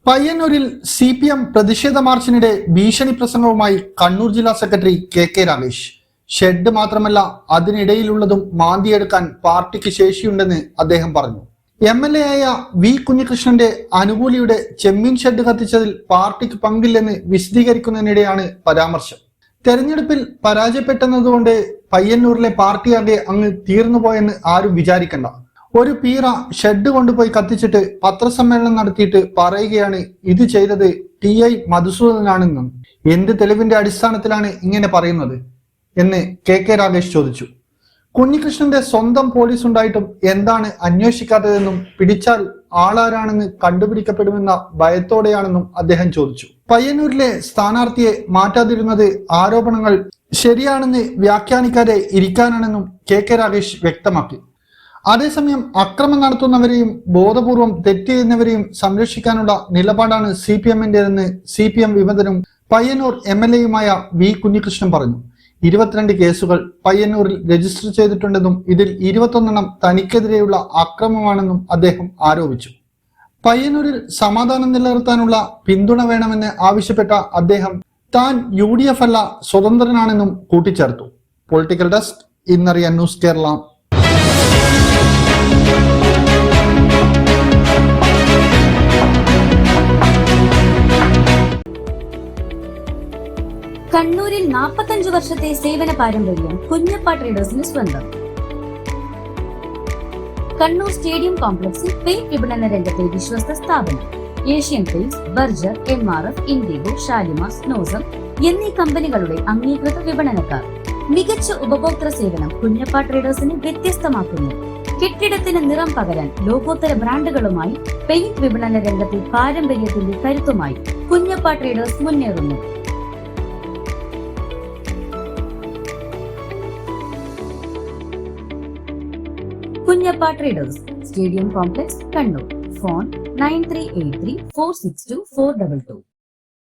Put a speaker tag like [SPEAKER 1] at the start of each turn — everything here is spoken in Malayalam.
[SPEAKER 1] പയ്യന്നൂരിൽ CPM പ്രതിഷേധ മാർച്ചിനിടെ ഭീഷണി പ്രസംഗവുമായി കണ്ണൂർ ജില്ലാ സെക്രട്ടറി KK രാഗേഷ്. ഷെഡ് മാത്രമല്ല അതിനിടയിലുള്ളതും മാന്തിയെടുക്കാൻ പാർട്ടിക്ക് ശേഷിയുണ്ടെന്ന് അദ്ദേഹം പറഞ്ഞു. MLA ആയ V കുഞ്ഞികൃഷ്ണന്റെ അനുകൂലിയുടെ ചെമ്മീൻ ഷെഡ് കത്തിച്ചതിൽ പാർട്ടിക്ക് പങ്കില്ലെന്ന് വിശദീകരിക്കുന്നതിനിടെയാണ് പരാമർശം. തെരഞ്ഞെടുപ്പിൽ പരാജയപ്പെട്ടതുകൊണ്ട് പയ്യന്നൂരിലെ പാർട്ടിയാകെ അങ്ങ് തീർന്നുപോയെന്ന് ആരും വിചാരിക്കണ്ട. ഒരു പീറ ഷെഡ് കൊണ്ടുപോയി കത്തിച്ചിട്ട് പത്രസമ്മേളനം നടത്തിയിട്ട് പറയുകയാണ് ഇത് ചെയ്തത് TI മധുസൂദനാണെന്നും. എന്ത് തെളിവിന്റെ അടിസ്ഥാനത്തിലാണ് ഇങ്ങനെ പറയുന്നത് എന്ന് KK രാഗേഷ് ചോദിച്ചു. കുഞ്ഞികൃഷ്ണന്റെ സ്വന്തം പോലീസ് ഉണ്ടായിട്ടും എന്താണ് അന്വേഷിക്കാത്തതെന്നും പിടിച്ചാൽ ആളാരാണെന്ന് കണ്ടുപിടിക്കപ്പെടുമെന്ന ഭയത്തോടെയാണെന്നും അദ്ദേഹം ചോദിച്ചു. പയ്യന്നൂരിലെ സ്ഥാനാർത്ഥിയെ മാറ്റാതിരുന്നത് ആരോപണങ്ങൾ ശരിയാണെന്ന് വ്യാഖ്യാനിക്കാതെ ഇരിക്കാനാണെന്നും KK രാഗേഷ് വ്യക്തമാക്കി. അതേസമയം അക്രമം നടത്തുന്നവരെയും ബോധപൂർവം തെറ്റ് ചെയ്യുന്നവരെയും സംരക്ഷിക്കാനുള്ള നിലപാടാണ് CPM-ന്റേതെന്ന് CPM വിമതനും പയ്യന്നൂർ MLA-യുമായ V കുഞ്ഞികൃഷ്ണൻ പറഞ്ഞു. 22 കേസുകൾ പയ്യന്നൂരിൽ രജിസ്റ്റർ ചെയ്തിട്ടുണ്ടെന്നും ഇതിൽ 21 തനിക്കെതിരെയുള്ള അക്രമമാണെന്നും അദ്ദേഹം ആരോപിച്ചു. പയ്യന്നൂരിൽ സമാധാനം നിലനിർത്താനുള്ള പിന്തുണ വേണമെന്ന് ആവശ്യപ്പെട്ട അദ്ദേഹം താൻ UDF അല്ല സ്വതന്ത്രനാണെന്നും കൂട്ടിച്ചേർത്തു. പൊളിറ്റിക്കൽ ഡെസ്ക്, ഇന്നറിയാൻ ന്യൂസ് കേരള.
[SPEAKER 2] കണ്ണൂരിൽ 45 വർഷത്തെ സേവന പാരമ്പര്യം കുഞ്ഞപ്പ ട്രേഡേഴ്സിന് സ്വന്തം. കണ്ണൂർ സ്റ്റേഡിയം കോംപ്ലക്സിൽ പെയിന്റ് വിപണന രംഗത്തെ വിശ്വസ്ത സ്ഥാപനം. Asian paints, Berger, MRF, IndiGo, Shalimar, സ്നോസം എന്നീ കമ്പനികളുടെ അംഗീകൃത വിപണനക്കാർ. മികച്ച ഉപഭോക്തൃ സേവനം കുഞ്ഞപ്പ ട്രേഡേഴ്സിനെ വ്യത്യസ്തമാക്കുന്നു. കെട്ടിടത്തിന് നിറം പകരാൻ ലോകോത്തര ബ്രാൻഡുകളുമായി പെയിന്റ് വിപണന രംഗത്തെ പാരമ്പര്യത്തിന്റെ കരുത്തുമായി കുഞ്ഞപ്പ ട്രേഡേഴ്സ് മുന്നേറുന്നു. Kunjappa traders, stadium complex, Kannur. Phone 9383 462 422.